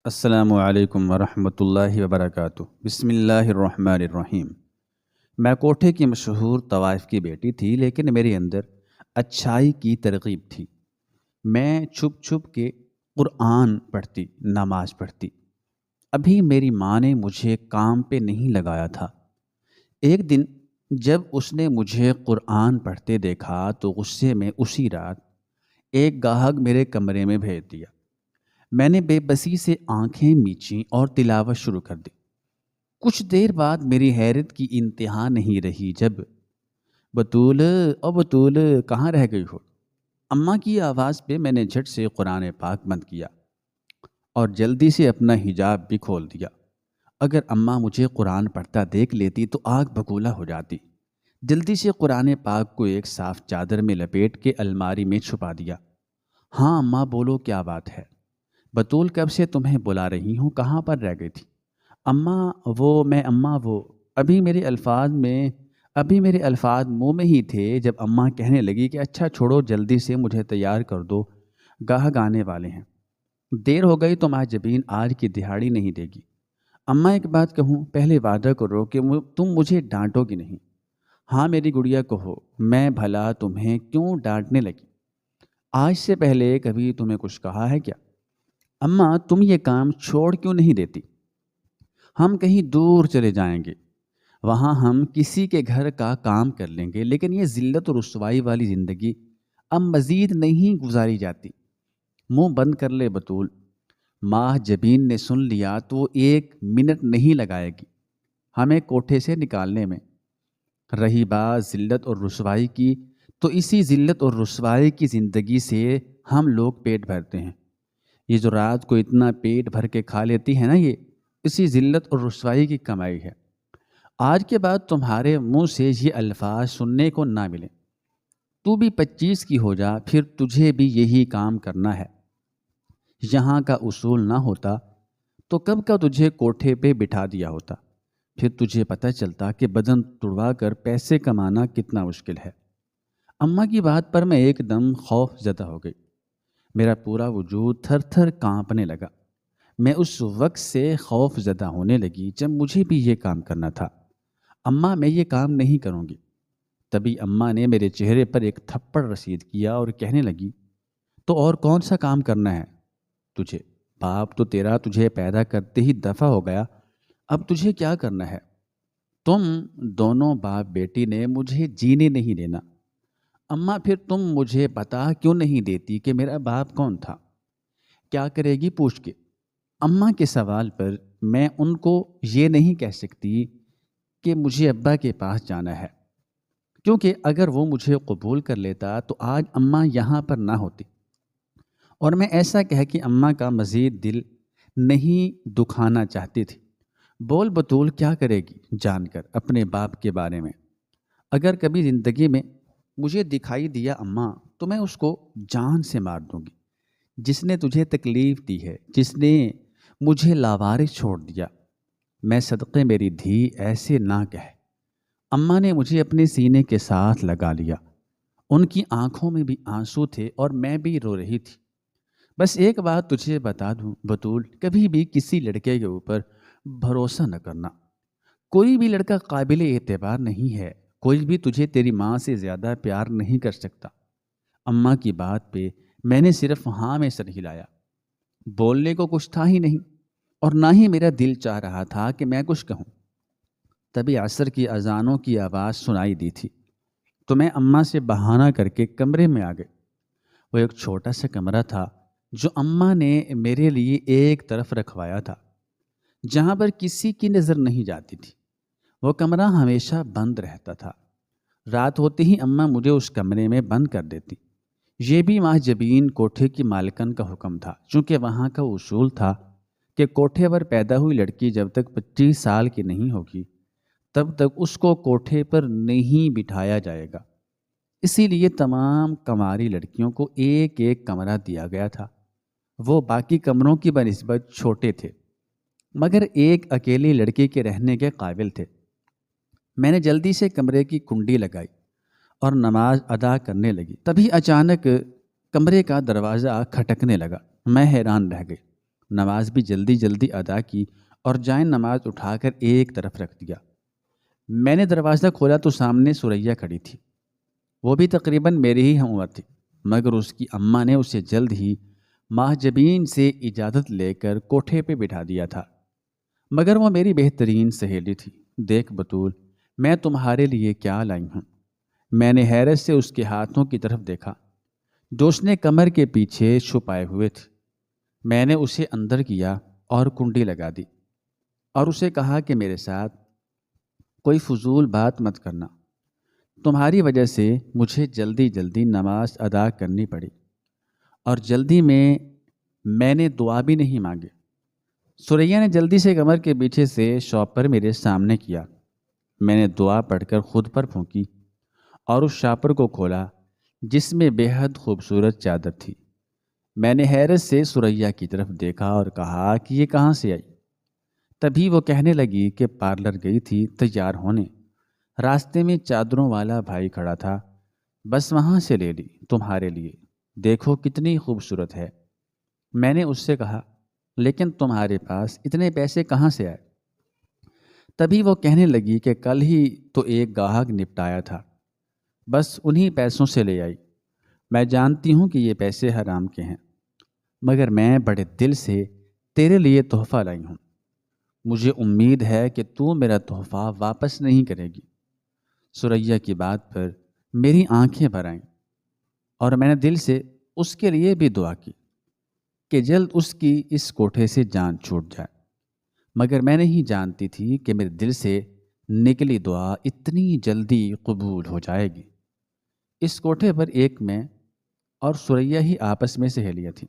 السلام علیکم ورحمۃ اللہ وبرکاتہ۔ بسم اللہ الرحمن الرحیم۔ میں کوٹھے کی مشہور طوائف کی بیٹی تھی، لیکن میرے اندر اچھائی کی ترغیب تھی۔ میں چھپ چھپ کے قرآن پڑھتی، نماز پڑھتی۔ ابھی میری ماں نے مجھے کام پہ نہیں لگایا تھا۔ ایک دن جب اس نے مجھے قرآن پڑھتے دیکھا تو غصے میں اسی رات ایک گاہک میرے کمرے میں بھیج دیا۔ میں نے بے بسی سے آنکھیں میچیں اور تلاوت شروع کر دی۔ کچھ دیر بعد میری حیرت کی انتہا نہیں رہی جب بطول او بطول کہاں رہ گئی ہو؟ اماں کی آواز پہ میں نے جھٹ سے قرآن پاک بند کیا اور جلدی سے اپنا حجاب بھی کھول دیا۔ اگر اماں مجھے قرآن پڑھتا دیکھ لیتی تو آگ بگولا ہو جاتی۔ جلدی سے قرآن پاک کو ایک صاف چادر میں لپیٹ کے الماری میں چھپا دیا۔ ہاں اماں، بولو کیا بات ہے؟ بطول کب سے تمہیں بلا رہی ہوں، کہاں پر رہ گئی تھی؟ اماں وہ ابھی میرے الفاظ منہ میں ہی تھے جب اماں کہنے لگی کہ اچھا چھوڑو، جلدی سے مجھے تیار کر دو، گاہک آنے والے ہیں۔ دیر ہو گئی تو جبین آج کی دہاڑی نہیں دے گی۔ اماں ایک بات کہوں، پہلے وعدہ کرو کہ تم مجھے ڈانٹو گی نہیں۔ ہاں میری گڑیا کہو، میں بھلا تمہیں کیوں ڈانٹنے لگی؟ آج سے پہلے کبھی تمہیں کچھ کہا ہے کیا؟ اماں تم یہ کام چھوڑ کیوں نہیں دیتی؟ ہم کہیں دور چلے جائیں گے، وہاں ہم کسی کے گھر کا کام کر لیں گے، لیکن یہ ذلت و رسوائی والی زندگی اب مزید نہیں گزاری جاتی۔ منہ بند کر لے بطول۔ ماں جبین نے سن لیا تو وہ ایک منٹ نہیں لگائے گی ہمیں کوٹھے سے نکالنے میں۔ رہی بات ذلت اور رسوائی کی، تو اسی ذلت اور رسوائی کی زندگی سے ہم لوگ پیٹ بھرتے ہیں۔ یہ جو رات کو اتنا پیٹ بھر کے کھا لیتی ہے نا، یہ اسی ذلت اور رسوائی کی کمائی ہے۔ آج کے بعد تمہارے منہ سے یہ الفاظ سننے کو نہ ملیں۔ تو بھی 25 کی ہو جا، پھر تجھے بھی یہی کام کرنا ہے۔ یہاں کا اصول نہ ہوتا تو کب کا تجھے کوٹھے پہ بٹھا دیا ہوتا، پھر تجھے پتہ چلتا کہ بدن توڑوا کر پیسے کمانا کتنا مشکل ہے۔ اماں کی بات پر میں ایک دم خوف زدہ ہو گئی۔ میرا پورا وجود تھر تھر کانپنے لگا۔ میں اس وقت سے خوف زدہ ہونے لگی جب مجھے بھی یہ کام کرنا تھا۔ اماں میں یہ کام نہیں کروں گی۔ تبھی اماں نے میرے چہرے پر ایک تھپڑ رسید کیا اور کہنے لگی، تو اور کون سا کام کرنا ہے تجھے؟ باپ تو تیرا تجھے پیدا کرتے ہی دفع ہو گیا، اب تجھے کیا کرنا ہے؟ تم دونوں باپ بیٹی نے مجھے جینے نہیں دینا۔ اماں پھر تم مجھے بتا کیوں نہیں دیتی کہ میرا باپ کون تھا؟ کیا کرے گی پوچھ کے؟ اماں کے سوال پر میں ان کو یہ نہیں کہہ سکتی کہ مجھے ابا کے پاس جانا ہے، کیونکہ اگر وہ مجھے قبول کر لیتا تو آج اماں یہاں پر نہ ہوتی، اور میں ایسا کہہ کہ اماں کا مزید دل نہیں دکھانا چاہتی تھی۔ بول بطول، کیا کرے گی جان کر اپنے باپ کے بارے میں؟ اگر کبھی زندگی میں مجھے دکھائی دیا اماں، تو میں اس کو جان سے مار دوں گی۔ جس نے تجھے تکلیف دی ہے، جس نے مجھے لاوارث چھوڑ دیا، میں صدقے میری دھی ایسے نہ کہے۔ اماں نے مجھے اپنے سینے کے ساتھ لگا لیا۔ ان کی آنکھوں میں بھی آنسو تھے اور میں بھی رو رہی تھی۔ بس ایک بات تجھے بتا دوں بطول، کبھی بھی کسی لڑکے کے اوپر بھروسہ نہ کرنا۔ کوئی بھی لڑکا قابل اعتبار نہیں ہے، کوئی بھی تجھے تیری ماں سے زیادہ پیار نہیں کر سکتا۔ اماں کی بات پہ میں نے صرف ہاں میں سر ہلایا۔ بولنے کو کچھ تھا ہی نہیں، اور نہ ہی میرا دل چاہ رہا تھا کہ میں کچھ کہوں۔ تبھی عصر کی اذانوں کی آواز سنائی دی تھی، تو میں اماں سے بہانہ کر کے کمرے میں آ گئی۔ وہ ایک چھوٹا سا کمرہ تھا جو اماں نے میرے لیے ایک طرف رکھوایا تھا، جہاں پر کسی کی نظر نہیں جاتی تھی۔ وہ کمرہ ہمیشہ بند رہتا تھا۔ رات ہوتے ہی اماں مجھے اس کمرے میں بند کر دیتی۔ یہ بھی ماں جبین کوٹھے کی مالکن کا حکم تھا، چونکہ وہاں کا اصول تھا کہ کوٹھے پر پیدا ہوئی لڑکی جب تک 25 سال کی نہیں ہوگی تب تک اس کو کوٹھے پر نہیں بٹھایا جائے گا۔ اسی لیے تمام کنواری لڑکیوں کو ایک ایک کمرہ دیا گیا تھا۔ وہ باقی کمروں کی بنسبت چھوٹے تھے، مگر ایک اکیلی لڑکی کے رہنے کے قابل تھے۔ میں نے جلدی سے کمرے کی کنڈی لگائی اور نماز ادا کرنے لگی۔ تبھی اچانک کمرے کا دروازہ کھٹکنے لگا۔ میں حیران رہ گئی۔ نماز بھی جلدی جلدی ادا کی اور جائیں نماز اٹھا کر ایک طرف رکھ دیا۔ میں نے دروازہ کھولا تو سامنے سریا کھڑی تھی۔ وہ بھی تقریباً میری ہی ہم عمر تھی، مگر اس کی اماں نے اسے جلد ہی ماہ جبین سے اجازت لے کر کوٹھے پہ بٹھا دیا تھا۔ مگر وہ میری بہترین سہیلی تھی۔ دیکھ بطول، میں تمہارے لیے کیا لائی ہوں۔ میں نے حیرت سے اس کے ہاتھوں کی طرف دیکھا جو اس نے کمر کے پیچھے چھپائے ہوئے تھے۔ میں نے اسے اندر کیا اور کنڈی لگا دی اور اسے کہا کہ میرے ساتھ کوئی فضول بات مت کرنا۔ تمہاری وجہ سے مجھے جلدی جلدی نماز ادا کرنی پڑی اور جلدی میں نے دعا بھی نہیں مانگی۔ سریا نے جلدی سے کمر کے پیچھے سے شاپر میرے سامنے کیا۔ میں نے دعا پڑھ کر خود پر پھونکی اور اس شاپر کو کھولا جس میں بے حد خوبصورت چادر تھی۔ میں نے حیرت سے سریا کی طرف دیکھا اور کہا کہ یہ کہاں سے آئی؟ تبھی وہ کہنے لگی کہ پارلر گئی تھی تیار ہونے، راستے میں چادروں والا بھائی کھڑا تھا، بس وہاں سے لے لی تمہارے لیے، دیکھو کتنی خوبصورت ہے۔ میں نے اس سے کہا لیکن تمہارے پاس اتنے پیسے کہاں سے آئے؟ تبھی وہ کہنے لگی کہ کل ہی تو ایک گاہک نپٹایا تھا، بس انہی پیسوں سے لے آئی۔ میں جانتی ہوں کہ یہ پیسے حرام کے ہیں، مگر میں بڑے دل سے تیرے لیے تحفہ لائی ہوں۔ مجھے امید ہے کہ تو میرا تحفہ واپس نہیں کرے گی۔ سریا کی بات پر میری آنکھیں بھر آئیں اور میں نے دل سے اس کے لیے بھی دعا کی کہ جلد اس کی اس کوٹھے سے جان چھوٹ جائے، مگر میں نہیں جانتی تھی کہ میرے دل سے نکلی دعا اتنی جلدی قبول ہو جائے گی۔ اس کوٹھے پر ایک میں اور سریا ہی آپس میں سہیلیاں تھیں،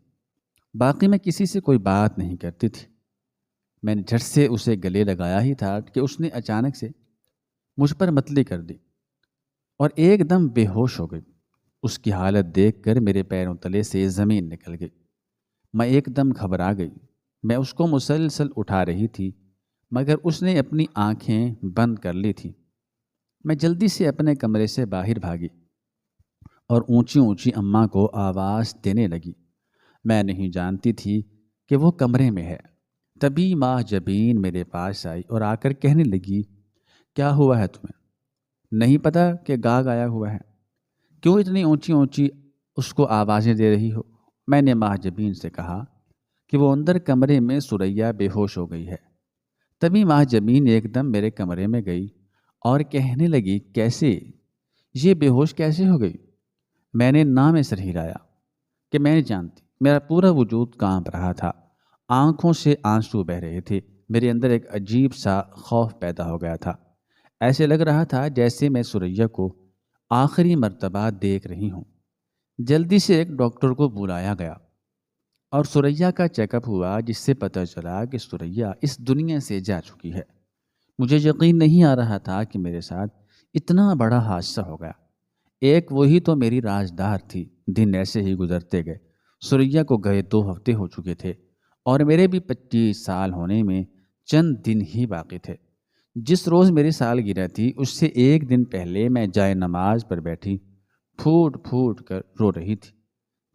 باقی میں کسی سے کوئی بات نہیں کرتی تھی۔ میں نے جھٹ سے اسے گلے لگایا ہی تھا کہ اس نے اچانک سے مجھ پر متلی کر دی اور ایک دم بے ہوش ہو گئی۔ اس کی حالت دیکھ کر میرے پیروں تلے سے زمین نکل گئی۔ میں ایک دم گھبرا گئی۔ میں اس کو مسلسل اٹھا رہی تھی مگر اس نے اپنی آنکھیں بند کر لی تھی۔ میں جلدی سے اپنے کمرے سے باہر بھاگی اور اونچی اونچی اماں کو آواز دینے لگی۔ میں نہیں جانتی تھی کہ وہ کمرے میں ہے۔ تبھی ماہ جبین میرے پاس آئی اور آ کر کہنے لگی، کیا ہوا ہے تمہیں؟ نہیں پتا کہ گاگ آیا ہوا ہے؟ کیوں اتنی اونچی اونچی اس کو آوازیں دے رہی ہو؟ میں نے ماہ جبین سے کہا کہ وہ اندر کمرے میں سریا بے ہوش ہو گئی ہے۔ تبھی ماہ جبین ایک دم میرے کمرے میں گئی اور کہنے لگی، کیسے؟ یہ بے ہوش کیسے ہو گئی؟ میں نے نام سر ہلایا کہ میں نہیں جانتی۔ میرا پورا وجود کانپ رہا تھا، آنکھوں سے آنسو بہہ رہے تھے۔ میرے اندر ایک عجیب سا خوف پیدا ہو گیا تھا۔ ایسے لگ رہا تھا جیسے میں سریا کو آخری مرتبہ دیکھ رہی ہوں۔ جلدی سے ایک ڈاکٹر کو بلایا گیا اور سریا کا چیک اپ ہوا، جس سے پتہ چلا کہ سریا اس دنیا سے جا چکی ہے۔ مجھے یقین نہیں آ رہا تھا کہ میرے ساتھ اتنا بڑا حادثہ ہو گیا۔ ایک وہی تو میری رازدار تھی۔ دن ایسے ہی گزرتے گئے۔ سریا کو گئے 2 ہفتے ہو چکے تھے اور میرے بھی 25 سال ہونے میں چند دن ہی باقی تھے۔ جس روز میری سالگرہ تھی اس سے ایک دن پہلے میں جائے نماز پر بیٹھی پھوٹ پھوٹ کر رو رہی تھی۔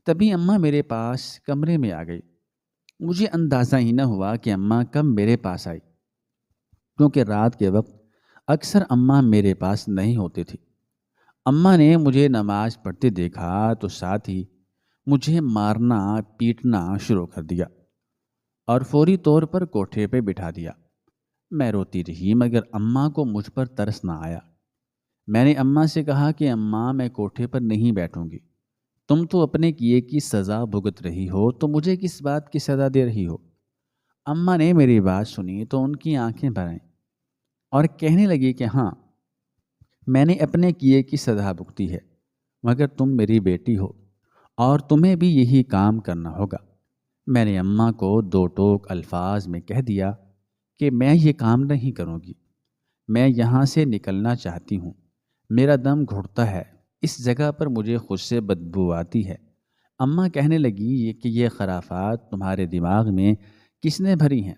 تبھی اماں میرے پاس کمرے میں آ گئی۔ مجھے اندازہ ہی نہ ہوا کہ اماں کب میرے پاس آئی، کیونکہ رات کے وقت اکثر اماں میرے پاس نہیں ہوتی تھی۔ اماں نے مجھے نماز پڑھتے دیکھا تو ساتھ ہی مجھے مارنا پیٹنا شروع کر دیا اور فوری طور پر کوٹھے پہ بٹھا دیا۔ میں روتی رہی مگر اماں کو مجھ پر ترس نہ آیا۔ میں نے اماں سے کہا کہ اماں، میں کوٹھے پر نہیں بیٹھوں گی۔ تم تو اپنے کیے کی سزا بھگت رہی ہو، تو مجھے کس بات کی سزا دے رہی ہو؟ اماں نے میری بات سنی تو ان کی آنکھیں بھر آئیں اور کہنے لگی کہ ہاں، میں نے اپنے کیے کی سزا بھگتی ہے، مگر تم میری بیٹی ہو اور تمہیں بھی یہی کام کرنا ہوگا۔ میں نے اماں کو 2 ٹوک الفاظ میں کہہ دیا کہ میں یہ کام نہیں کروں گی، میں یہاں سے نکلنا چاہتی ہوں، میرا دم گھٹتا ہے، اس جگہ پر مجھے خود سے بدبو آتی ہے۔ اماں کہنے لگی کہ یہ خرافات تمہارے دماغ میں کس نے بھری ہیں؟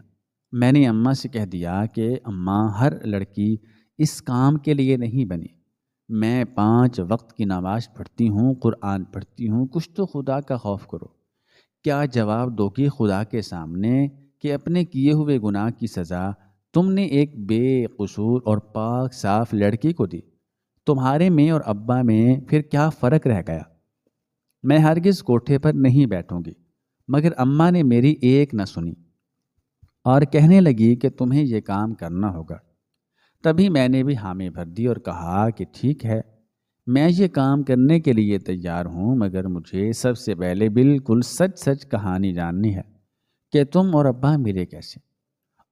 میں نے اماں سے کہہ دیا کہ اماں، ہر لڑکی اس کام کے لیے نہیں بنی۔ میں 5 وقت کی نماز پڑھتی ہوں، قرآن پڑھتی ہوں، کچھ تو خدا کا خوف کرو۔ کیا جواب دو گی خدا کے سامنے کہ اپنے کیے ہوئے گناہ کی سزا تم نے ایک بے قصور اور پاک صاف لڑکی کو دی؟ تمہارے میں اور ابا میں پھر کیا فرق رہ گیا؟ میں ہرگز کوٹھے پر نہیں بیٹھوں گی۔ مگر اماں نے میری ایک نہ سنی اور کہنے لگی کہ تمہیں یہ کام کرنا ہوگا۔ تبھی میں نے بھی حامی بھر دی اور کہا کہ ٹھیک ہے، میں یہ کام کرنے کے لیے تیار ہوں، مگر مجھے سب سے پہلے بالکل سچ سچ کہانی جاننی ہے کہ تم اور ابا ملے کیسے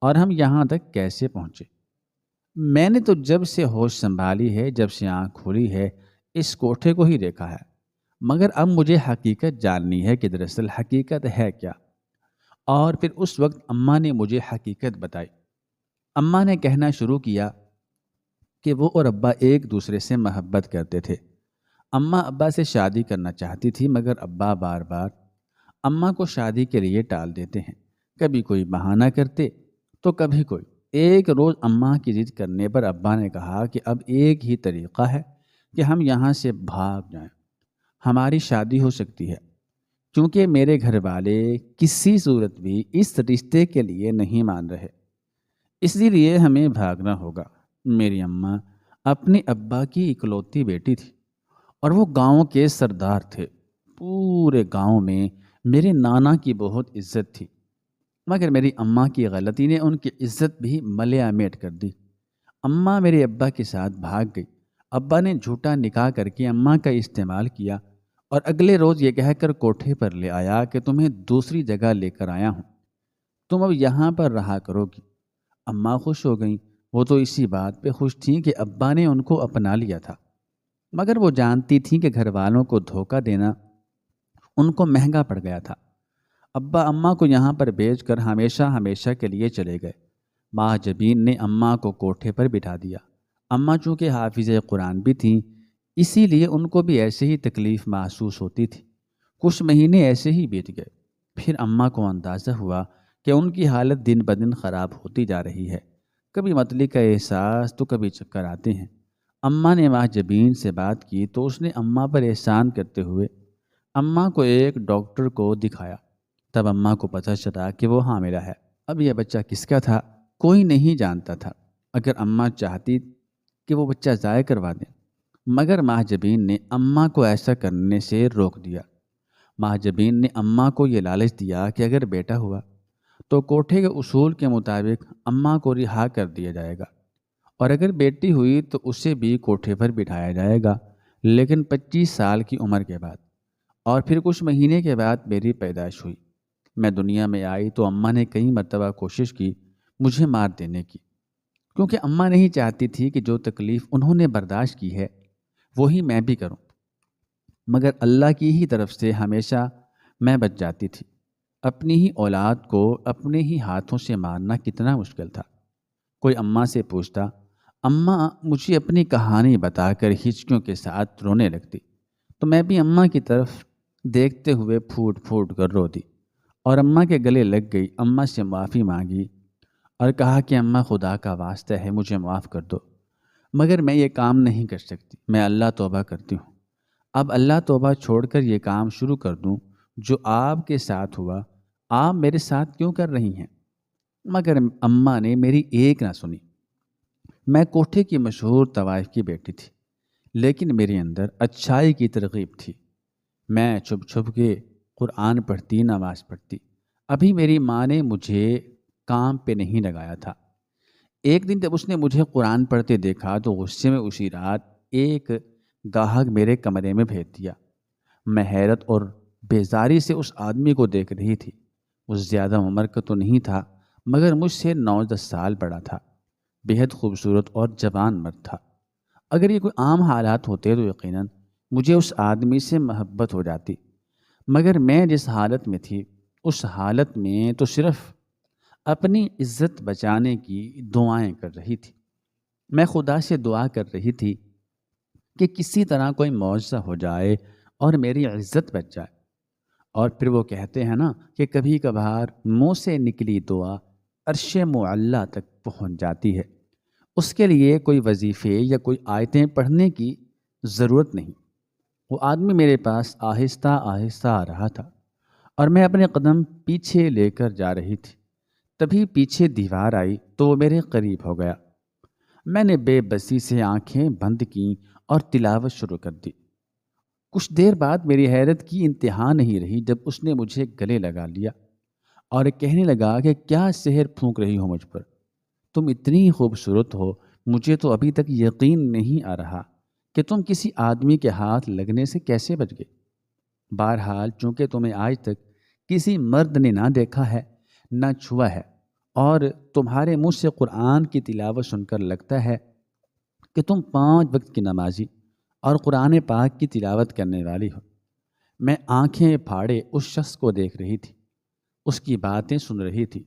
اور ہم یہاں تک کیسے پہنچے۔ میں نے تو جب سے ہوش سنبھالی ہے، جب سے آنکھ کھلی ہے، اس کوٹھے کو ہی دیکھا ہے، مگر اب مجھے حقیقت جاننی ہے کہ دراصل حقیقت ہے کیا۔ اور پھر اس وقت اماں نے مجھے حقیقت بتائی۔ اماں نے کہنا شروع کیا کہ وہ اور ابا ایک دوسرے سے محبت کرتے تھے۔ اماں ابا سے شادی کرنا چاہتی تھی، مگر ابا بار بار اماں کو شادی کے لیے ٹال دیتے ہیں، کبھی کوئی بہانہ کرتے تو کبھی کوئی۔ ایک روز اماں کی ضد کرنے پر ابا نے کہا کہ اب ایک ہی طریقہ ہے کہ ہم یہاں سے بھاگ جائیں، ہماری شادی ہو سکتی ہے، کیونکہ میرے گھر والے کسی صورت بھی اس رشتے کے لیے نہیں مان رہے، اسی لیے ہمیں بھاگنا ہوگا۔ میری اماں اپنے ابا کی اکلوتی بیٹی تھی اور وہ گاؤں کے سردار تھے۔ پورے گاؤں میں میرے نانا کی بہت عزت تھی، مگر میری اماں کی غلطی نے ان کی عزت بھی ملیا میٹ کر دی۔ اماں میرے ابا کے ساتھ بھاگ گئی۔ ابا نے جھوٹا نکاح کر کے اماں کا استعمال کیا اور اگلے روز یہ کہہ کر کوٹھے پر لے آیا کہ تمہیں دوسری جگہ لے کر آیا ہوں، تم اب یہاں پر رہا کرو گی۔ اماں خوش ہو گئیں۔ وہ تو اسی بات پہ خوش تھیں کہ ابا نے ان کو اپنا لیا تھا، مگر وہ جانتی تھیں کہ گھر والوں کو دھوکہ دینا ان کو مہنگا پڑ گیا تھا۔ ابا اماں کو یہاں پر بھیج کر ہمیشہ ہمیشہ کے لیے چلے گئے۔ ماں جبین نے اماں کو کوٹھے پر بٹھا دیا۔ اماں چونکہ حافظ قرآن بھی تھیں، اسی لیے ان کو بھی ایسے ہی تکلیف محسوس ہوتی تھی۔ کچھ مہینے ایسے ہی بیت گئے۔ پھر اماں کو اندازہ ہوا کہ ان کی حالت دن بدن خراب ہوتی جا رہی ہے، کبھی متلی کا احساس تو کبھی چکر آتے ہیں۔ اماں نے ماں جبین سے بات کی تو اس نے اماں پر احسان کرتے ہوئے اماں کو ایک ڈاکٹر کو دکھایا۔ تب اماں کو پتہ چلا کہ وہ حاملہ ہے۔ اب یہ بچہ کس کا تھا کوئی نہیں جانتا تھا، اگر اماں چاہتی کہ وہ بچہ ضائع کروا دیں، مگر ماں جبین نے اماں کو ایسا کرنے سے روک دیا۔ ماں جبین نے اماں کو یہ لالچ دیا کہ اگر بیٹا ہوا تو کوٹھے کے اصول کے مطابق اماں کو رہا کر دیا جائے گا، اور اگر بیٹی ہوئی تو اسے بھی کوٹھے پر بٹھایا جائے گا، لیکن 25 سال کی عمر کے بعد۔ اور پھر کچھ مہینے کے بعد میری پیدائش ہوئی۔ میں دنیا میں آئی تو اماں نے کئی مرتبہ کوشش کی مجھے مار دینے کی، کیونکہ اماں نہیں چاہتی تھی کہ جو تکلیف انہوں نے برداشت کی ہے وہی میں بھی کروں، مگر اللہ کی ہی طرف سے ہمیشہ میں بچ جاتی تھی۔ اپنی ہی اولاد کو اپنے ہی ہاتھوں سے مارنا کتنا مشکل تھا۔ کوئی اماں سے پوچھتا، اماں مجھے اپنی کہانی بتا کر ہچکیوں کے ساتھ رونے لگتی، تو میں بھی اماں کی طرف دیکھتے ہوئے پھوٹ پھوٹ کر رو دی اور اماں کے گلے لگ گئی۔ اماں سے معافی مانگی اور کہا کہ اماں خدا کا واسطہ ہے مجھے معاف کر دو، مگر میں یہ کام نہیں کر سکتی، میں اللہ توبہ کرتی ہوں۔ اب اللہ توبہ چھوڑ کر یہ کام شروع کر دوں جو آپ کے ساتھ ہوا، آپ میرے ساتھ کیوں کر رہی ہیں؟ مگر اماں نے میری ایک نہ سنی۔ میں کوٹھے کی مشہور طوائف کی بیٹی تھی، لیکن میرے اندر اچھائی کی ترغیب تھی۔ میں چھپ چھپ کے قرآن پڑھتی، نماز پڑھتی۔ ابھی میری ماں نے مجھے کام پہ نہیں لگایا تھا۔ ایک دن جب اس نے مجھے قرآن پڑھتے دیکھا تو غصے میں اسی رات ایک گاہک میرے کمرے میں بھیج دیا۔ میں حیرت اور بیزاری سے اس آدمی کو دیکھ رہی تھی۔ وہ زیادہ عمر کا تو نہیں تھا، مگر مجھ سے 9-10 سال بڑا تھا، بےحد خوبصورت اور جوان مرد تھا۔ اگر یہ کوئی عام حالات ہوتے تو یقیناً مجھے اس آدمی سے محبت ہو جاتی، مگر میں جس حالت میں تھی اس حالت میں تو صرف اپنی عزت بچانے کی دعائیں کر رہی تھی۔ میں خدا سے دعا کر رہی تھی کہ کسی طرح کوئی معجزہ ہو جائے اور میری عزت بچ جائے۔ اور پھر وہ کہتے ہیں نا کہ کبھی کبھار منہ سے نکلی دعا عرش معلیٰ تک پہنچ جاتی ہے۔ اس کے لیے کوئی وظیفے یا کوئی آیتیں پڑھنے کی ضرورت نہیں۔ وہ آدمی میرے پاس آہستہ آہستہ آ رہا تھا اور میں اپنے قدم پیچھے لے کر جا رہی تھی، تبھی پیچھے دیوار آئی تو وہ میرے قریب ہو گیا۔ میں نے بے بسی سے آنکھیں بند کیں اور تلاوت شروع کر دی۔ کچھ دیر بعد میری حیرت کی انتہا نہیں رہی جب اس نے مجھے گلے لگا لیا اور کہنے لگا کہ کیا سحر پھونک رہی ہو مجھ پر؟ تم اتنی خوبصورت ہو، مجھے تو ابھی تک یقین نہیں آ رہا کہ تم کسی آدمی کے ہاتھ لگنے سے کیسے بچ گئے۔ بہرحال چونکہ تمہیں آج تک کسی مرد نے نہ دیکھا ہے نہ چھوا ہے، اور تمہارے منہ سے قرآن کی تلاوت سن کر لگتا ہے کہ تم 5 وقت کی نمازی اور قرآن پاک کی تلاوت کرنے والی ہو۔ میں آنکھیں پھاڑے اس شخص کو دیکھ رہی تھی، اس کی باتیں سن رہی تھی۔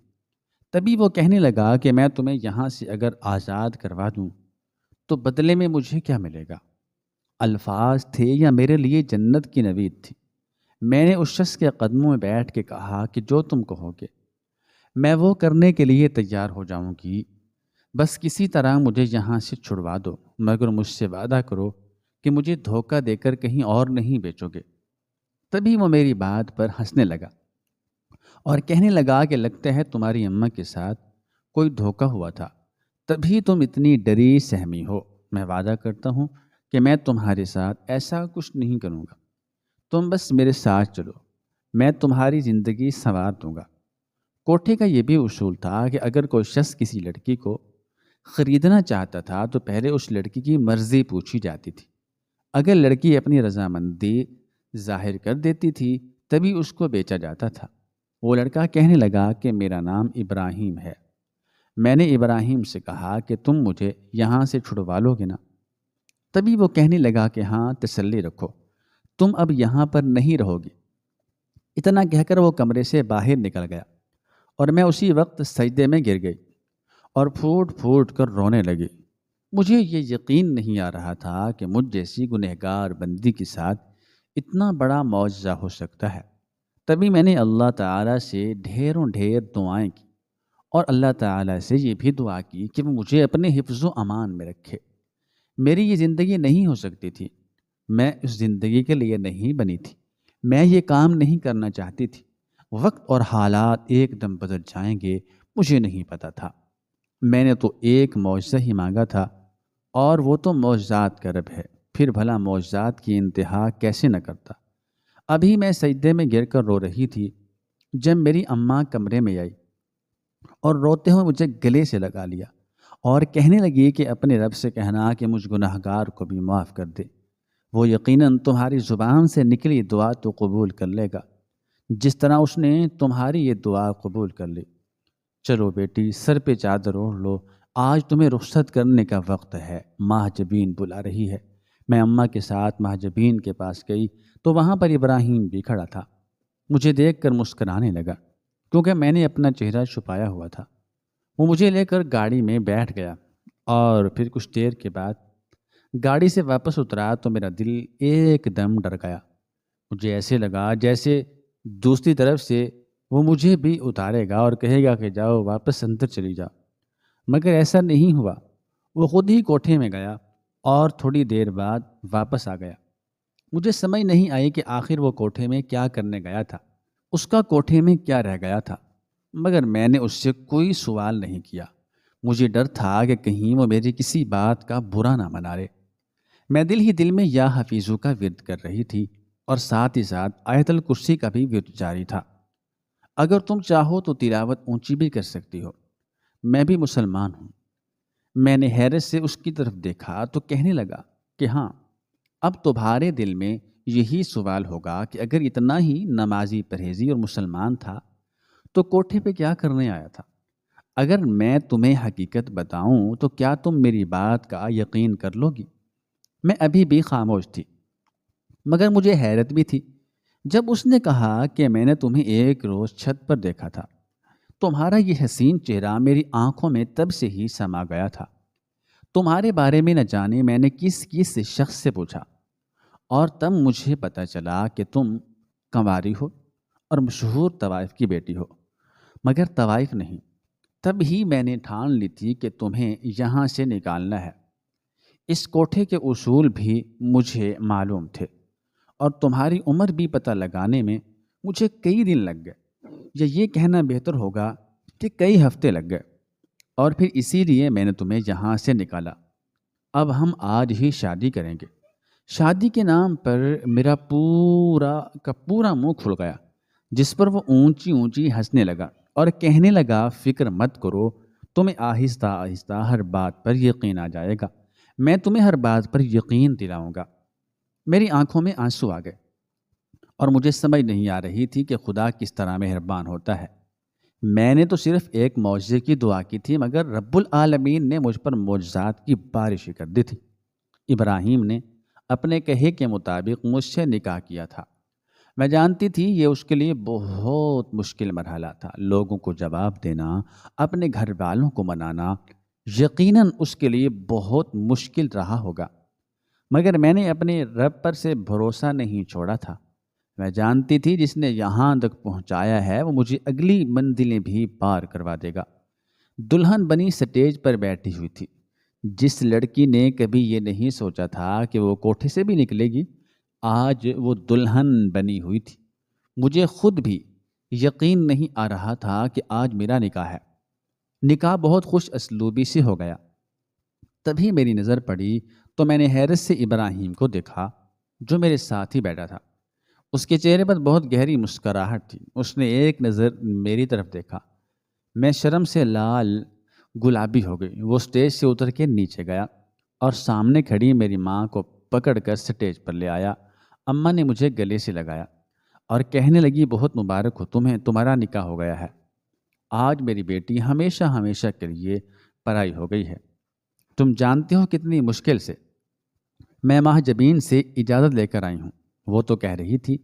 تبھی وہ کہنے لگا کہ میں تمہیں یہاں سے اگر آزاد کروا دوں تو بدلے میں مجھے کیا ملے گا؟ الفاظ تھے یا میرے لیے جنت کی نوید تھی۔ میں نے اس شخص کے قدموں میں بیٹھ کے کہا کہ جو تم کہو گے میں وہ کرنے کے لیے تیار ہو جاؤں گی، بس کسی طرح مجھے یہاں سے چھڑوا دو، مگر مجھ سے وعدہ کرو کہ مجھے دھوکہ دے کر کہیں اور نہیں بیچو گے۔ تبھی وہ میری بات پر ہنسنے لگا اور کہنے لگا کہ لگتا ہے تمہاری اماں کے ساتھ کوئی دھوکہ ہوا تھا، تبھی تم اتنی ڈری سہمی ہو۔ میں وعدہ کرتا ہوں کہ میں تمہارے ساتھ ایسا کچھ نہیں کروں گا، تم بس میرے ساتھ چلو، میں تمہاری زندگی سنوار دوں گا۔ کوٹھے کا یہ بھی اصول تھا کہ اگر کوئی شخص کسی لڑکی کو خریدنا چاہتا تھا تو پہلے اس لڑکی کی مرضی پوچھی جاتی تھی۔ اگر لڑکی اپنی رضامندی ظاہر کر دیتی تھی تبھی اس کو بیچا جاتا تھا۔ وہ لڑکا کہنے لگا کہ میرا نام ابراہیم ہے۔ میں نے ابراہیم سے کہا کہ تم مجھے یہاں سے چھڑوا لو گے نا؟ تبھی وہ کہنے لگا کہ ہاں، تسلی رکھو، تم اب یہاں پر نہیں رہو گی۔ اتنا کہہ کر وہ کمرے سے باہر نکل گیا اور میں اسی وقت سجدے میں گر گئی اور پھوٹ پھوٹ کر رونے لگی۔ مجھے یہ یقین نہیں آ رہا تھا کہ مجھ جیسی گنہگار بندی کے ساتھ اتنا بڑا معجزہ ہو سکتا ہے۔ تبھی میں نے اللہ تعالیٰ سے ڈھیروں ڈھیر دعائیں کی اور اللہ تعالیٰ سے یہ بھی دعا کی کہ وہ مجھے اپنے حفظ و امان میں رکھے۔ میری یہ زندگی نہیں ہو سکتی تھی، میں اس زندگی کے لیے نہیں بنی تھی، میں یہ کام نہیں کرنا چاہتی تھی۔ وقت اور حالات ایک دم بدل جائیں گے مجھے نہیں پتا تھا۔ میں نے تو ایک معجزہ ہی مانگا تھا، اور وہ تو معجزات کا رب ہے، پھر بھلا معجزات کی انتہا کیسے نہ کرتا۔ ابھی میں سجدے میں گر کر رو رہی تھی جب میری اماں کمرے میں آئی اور روتے ہوئے مجھے گلے سے لگا لیا اور کہنے لگی کہ اپنے رب سے کہنا کہ مجھ گناہگار کو بھی معاف کر دے، وہ یقیناً تمہاری زبان سے نکلی دعا تو قبول کر لے گا، جس طرح اس نے تمہاری یہ دعا قبول کر لی۔ چلو بیٹی، سر پہ چادر اوڑھ لو، آج تمہیں رخصت کرنے کا وقت ہے، ماہ جبین بلا رہی ہے۔ میں اماں کے ساتھ ماہ جبین کے پاس گئی تو وہاں پر ابراہیم بھی کھڑا تھا۔ مجھے دیکھ کر مسکرانے لگا کیونکہ میں نے اپنا چہرہ چھپایا ہوا تھا۔ وہ مجھے لے کر گاڑی میں بیٹھ گیا اور پھر کچھ دیر کے بعد گاڑی سے واپس اترا تو میرا دل ایک دم ڈر گیا۔ مجھے ایسے لگا جیسے دوسری طرف سے وہ مجھے بھی اتارے گا اور کہے گا کہ جاؤ واپس اندر چلی جاؤ، مگر ایسا نہیں ہوا۔ وہ خود ہی کوٹھے میں گیا اور تھوڑی دیر بعد واپس آ گیا۔ مجھے سمجھ نہیں آئی کہ آخر وہ کوٹھے میں کیا کرنے گیا تھا، اس کا کوٹھے میں کیا رہ گیا تھا، مگر میں نے اس سے کوئی سوال نہیں کیا۔ مجھے ڈر تھا کہ کہیں وہ میری کسی بات کا برا نہ منا لے۔ میں دل ہی دل میں یا حفیظو کا ورد کر رہی تھی اور ساتھ ہی ساتھ آیت الکرسی کا بھی ورد جاری تھا۔ اگر تم چاہو تو تلاوت اونچی بھی کر سکتی ہو، میں بھی مسلمان ہوں۔ میں نے حیرت سے اس کی طرف دیکھا تو کہنے لگا کہ ہاں، اب تمہارے دل میں یہی سوال ہوگا کہ اگر اتنا ہی نمازی، پرہیزی اور مسلمان تھا تو کوٹھے پہ کیا کرنے آیا تھا؟ اگر میں تمہیں حقیقت بتاؤں تو کیا تم میری بات کا یقین کر لو گی؟ میں ابھی بھی خاموش تھی، مگر مجھے حیرت بھی تھی جب اس نے کہا کہ میں نے تمہیں ایک روز چھت پر دیکھا تھا، تمہارا یہ حسین چہرہ میری آنکھوں میں تب سے ہی سما گیا تھا۔ تمہارے بارے میں نہ جانے میں نے کس کس شخص سے پوچھا اور تب مجھے پتہ چلا کہ تم کنواری ہو اور مشہور طوائف کی بیٹی ہو، مگر طوائف نہیں۔ تب ہی میں نے ٹھان لی تھی کہ تمہیں یہاں سے نکالنا ہے۔ اس کوٹھے کے اصول بھی مجھے معلوم تھے اور تمہاری عمر بھی پتہ لگانے میں مجھے کئی دن لگ گئے، یا یہ کہنا بہتر ہوگا کہ کئی ہفتے لگ گئے، اور پھر اسی لیے میں نے تمہیں یہاں سے نکالا۔ اب ہم آج ہی شادی کریں گے۔ شادی کے نام پر میرا پورا کا پورا منہ کھل گیا، جس پر وہ اونچی اونچی ہنسنے لگا اور کہنے لگا، فکر مت کرو، تمہیں آہستہ آہستہ ہر بات پر یقین آ جائے گا، میں تمہیں ہر بات پر یقین دلاؤں گا۔ میری آنکھوں میں آنسو آ گئے اور مجھے سمجھ نہیں آ رہی تھی کہ خدا کس طرح مہربان ہوتا ہے۔ میں نے تو صرف ایک معجزے کی دعا کی تھی، مگر رب العالمین نے مجھ پر معجزات کی بارش کر دی تھی۔ ابراہیم نے اپنے کہے کے مطابق مجھ سے نکاح کیا تھا۔ میں جانتی تھی یہ اس کے لیے بہت مشکل مرحلہ تھا۔ لوگوں کو جواب دینا، اپنے گھر والوں کو منانا، یقیناً اس کے لیے بہت مشکل رہا ہوگا، مگر میں نے اپنے رب پر سے بھروسہ نہیں چھوڑا تھا۔ میں جانتی تھی جس نے یہاں تک پہنچایا ہے وہ مجھے اگلی منزلیں بھی پار کروا دے گا۔ دلہن بنی سٹیج پر بیٹھی ہوئی تھی۔ جس لڑکی نے کبھی یہ نہیں سوچا تھا کہ وہ کوٹھے سے بھی نکلے گی، آج وہ دلہن بنی ہوئی تھی۔ مجھے خود بھی یقین نہیں آ رہا تھا کہ آج میرا نکاح ہے۔ نکاح بہت خوش اسلوبی سے ہو گیا۔ تبھی میری نظر پڑی تو میں نے حیرت سے ابراہیم کو دیکھا جو میرے ساتھ ہی بیٹھا تھا۔ اس کے چہرے پر بہت گہری مسکراہٹ تھی۔ اس نے ایک نظر میری طرف دیکھا، میں شرم سے لال گلابی ہو گئی۔ وہ سٹیج سے اتر کے نیچے گیا اور سامنے کھڑی میری ماں کو پکڑ کر سٹیج پر لے آیا۔ اماں نے مجھے گلے سے لگایا اور کہنے لگی، بہت مبارک ہو تمہیں، تمہارا نکاح ہو گیا ہے۔ آج میری بیٹی ہمیشہ ہمیشہ کے لیے پرائی ہو گئی ہے۔ تم جانتے ہو کتنی مشکل سے میں ماہ جبین سے اجازت لے کر آئی ہوں۔ وہ تو کہہ رہی تھی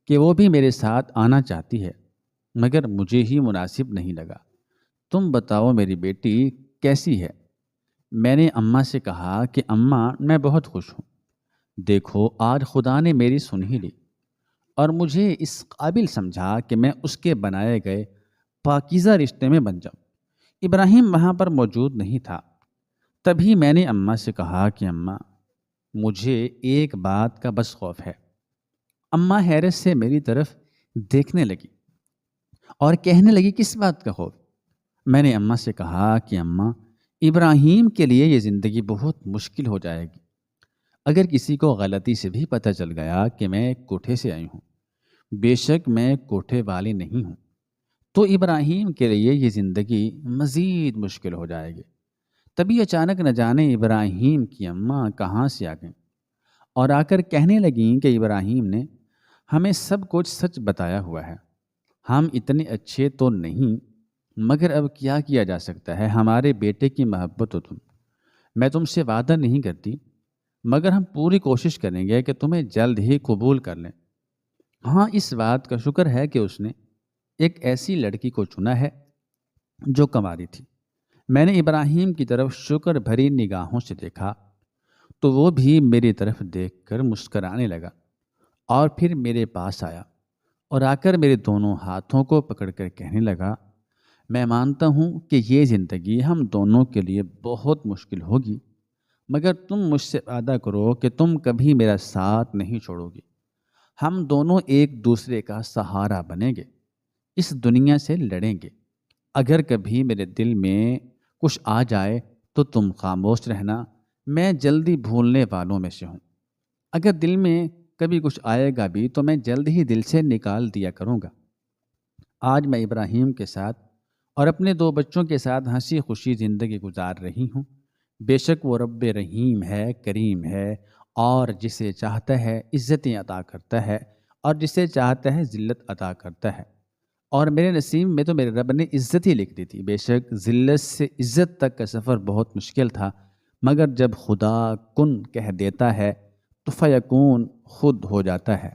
کہ وہ بھی میرے ساتھ آنا چاہتی ہے، مگر مجھے ہی مناسب نہیں لگا۔ تم بتاؤ میری بیٹی کیسی ہے؟ میں نے اماں سے کہا کہ اماں میں بہت خوش ہوں۔ دیکھو آج خدا نے میری سن ہی لی اور مجھے اس قابل سمجھا کہ میں اس کے بنائے گئے پاکیزہ رشتے میں بن جاؤں۔ ابراہیم وہاں پر موجود نہیں تھا۔ تبھی میں نے اماں سے کہا کہ اماں مجھے ایک بات کا بس خوف ہے۔ اماں حیرت سے میری طرف دیکھنے لگی اور کہنے لگی، کس بات کا خوف؟ میں نے اماں سے کہا کہ اماں ابراہیم کے لیے یہ زندگی بہت مشکل ہو جائے گی۔ اگر کسی کو غلطی سے بھی پتہ چل گیا کہ میں ایک کوٹھے سے آئی ہوں، بے شک میں کوٹھے والی نہیں ہوں، تو ابراہیم کے لیے یہ زندگی مزید مشکل ہو جائے گی۔ تبھی اچانک نہ جانے ابراہیم کی اماں کہاں سے آ گئیں اور آ کر کہنے لگیں کہ ابراہیم نے ہمیں سب کچھ سچ بتایا ہوا ہے۔ ہم اتنے اچھے تو نہیں، مگر اب کیا جا سکتا ہے، ہمارے بیٹے کی محبت ہو تم۔ میں تم سے وعدہ نہیں کرتی، مگر ہم پوری کوشش کریں گے کہ تمہیں جلد ہی قبول کر لیں۔ ہاں، اس بات کا شکر ہے کہ اس نے ایک ایسی لڑکی کو چنا ہے جو کنواری تھی۔ میں نے ابراہیم کی طرف شکر بھری نگاہوں سے دیکھا تو وہ بھی میری طرف دیکھ کر مسکرانے لگا اور پھر میرے پاس آیا اور آ کر میرے دونوں ہاتھوں کو پکڑ کر کہنے لگا، میں مانتا ہوں کہ یہ زندگی ہم دونوں کے لیے بہت مشکل ہوگی، مگر تم مجھ سے وعدہ کرو کہ تم کبھی میرا ساتھ نہیں چھوڑو گی۔ ہم دونوں ایک دوسرے کا سہارا بنیں گے، اس دنیا سے لڑیں گے۔ اگر کبھی میرے دل میں کچھ آ جائے تو تم خاموش رہنا، میں جلدی بھولنے والوں میں سے ہوں۔ اگر دل میں کبھی کچھ آئے گا بھی تو میں جلد ہی دل سے نکال دیا کروں گا۔ آج میں ابراہیم کے ساتھ اور اپنے 2 بچوں کے ساتھ ہنسی خوشی زندگی گزار رہی ہوں۔ بے شک وہ رب رحیم ہے، کریم ہے، اور جسے چاہتا ہے عزتیں عطا کرتا ہے اور جسے چاہتا ہے ذلت عطا کرتا ہے۔ اور میرے نصیب میں تو میرے رب نے عزت ہی لکھ دی تھی۔ بے شک ذلت سے عزت تک کا سفر بہت مشکل تھا، مگر جب خدا کن کہہ دیتا ہے تو فیکون خود ہو جاتا ہے۔